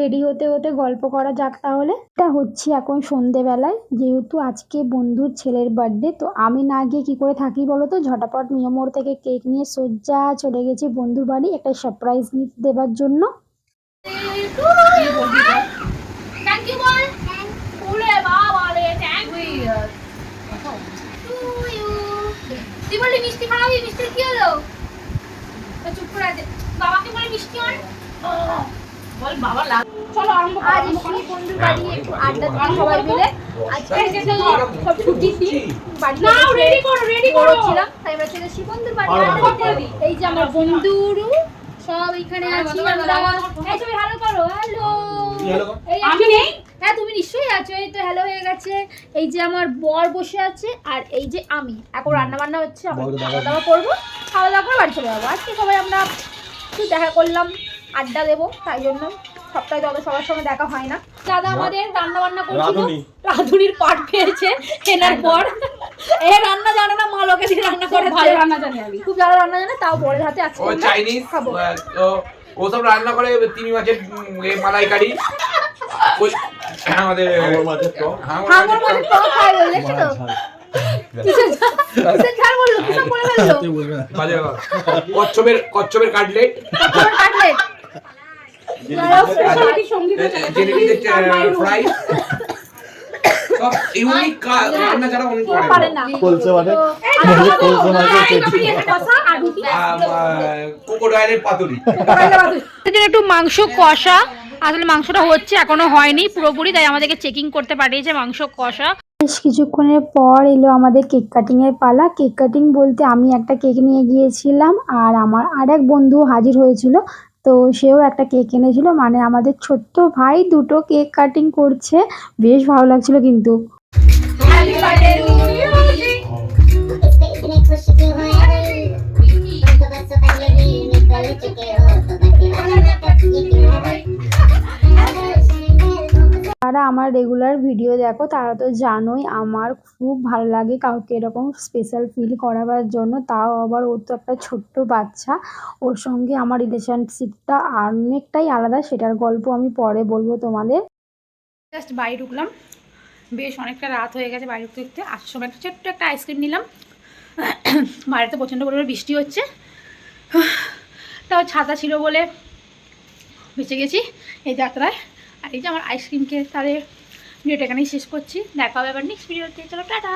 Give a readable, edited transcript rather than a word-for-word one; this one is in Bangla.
রেডি হতে হতে গল্প করা যাক তাহলে। এটা হচ্ছে এখন সন্ধেবেলায়, যেহেতু আজকে বন্ধুর ছেলের বার্থডে, তো আমি না গিয়ে কি করে থাকি বলো তো, ঝটাপট মিয়ামোড় থেকে কেক নিয়ে সোজা চলে গেছি বন্ধুর বাড়ি একটা সারপ্রাইজ গিফট দেওয়ার জন্য। মিষ্টি খাওয়াবি? মিষ্টি কি হলো? চুপ করে আছে। বাবাকে বলে মিষ্টি আন। বল বাবা লাগ। চলো আরম্ভ করো। আজ এসে বন্ধুর বাড়ি একটু আড্ডা দিই সবাই মিলে। আজকে সব ছুটি দিন। বাড়ি নাও রেডি করো ছিলাম। তাই আমরা চলে এসেছি বন্ধুর বাড়ি আড্ডা দিতে। এই যে আমার বন্ধুরু সব এখানে আছি আমরা। এই সবাই হ্যালো করো। হ্যালো। এই আমি নেই? হ্যাঁ তুমি নিশ্চয়ই আছো। এই তো হ্যালো হয়ে গেছে। এই যে আমার বর বসে আছে আর এই যে আমি। এখন রান্না বান্না হচ্ছে, আমরা খাওয়া দাওয়া করবো, খাওয়া দাওয়া করে বাড়ি চলে যাবো। আজকে সবাই আমরা একটু দেখা করলাম, আড্ডা দেবো, তাই জন্য সপ্তাহে তো সবার সঙ্গে দেখা হয় না। দাদা আমাদের রান্না বান্না করছিল, রাঁধুনির পাট পেয়েছে কেনার পর। এ রান্না জানে না, মা লোকে দিয়ে রান্না করে। ভালো রান্না জানি আমি, খুব ভালো রান্না জানে, তাও বড়ের হাতে আজকে ও চাইনিজ খাবো। ও সব রান্না করে, তিমি মাছের মালাইকারি, ওই আমাদের হাঙর মাছের টক খায় বলেছে তো। কচ্ছপের কাটলেট, ফ্রাই, সব ইউনিক রান্না যারা অনেক পারে না। ক্রোকোডাইলের পাতুরি, একটু মাংস কষা। আসলে মাংসটা হচ্ছে, এখনো হয়নি পুরোপুরি, তাই আমাদেরকে চেকিং করতে পাঠিয়েছে মাংস কষা। বেশ কিছুক্ষণের পর এলো আমাদের কেক কাটিংয়ের পালা। কেক কাটিং বলতে আমি একটা কেক নিয়ে গিয়েছিলাম আর আমার আর এক বন্ধু হাজির হয়েছিল, তো সেও একটা কেক এনেছিল। মানে আমাদের ছোট্ট ভাই দুটো কেক কাটিং করছে, বেশ ভালো লাগছিল কিন্তু। যারা আমার রেগুলার ভিডিও দেখো তারা তো জানোই আমার খুব ভালো লাগে কাউকে এরকম স্পেশাল ফিল করাবার জন্য, তাও আবার ও তো একটা ছোট্ট বাচ্চা, ওর সঙ্গে আমার রিলেশনশিপটা অনেকটাই আলাদা, সেটার গল্প আমি পরে বলবো তোমাদের। জাস্ট বাড়ি ঢুকলাম, বেশ অনেকটা রাত হয়ে গেছে। বাড়ি ঢুকতে ঢুকতে আসার সময় একটা ছোট্ট একটা আইসক্রিম নিলাম। বাড়িতে প্রচণ্ড পরিমাণে বৃষ্টি হচ্ছে, তাও ছাতা ছিল বলে বেঁচে গেছি এই যাত্রায়। আর এই যে আমার আইসক্রিম খেয়ে তাহলে ভিডিওটা এখানেই শেষ করছি। দেখা হবে আবার নেক্সট ভিডিওতে। চলো টাটা।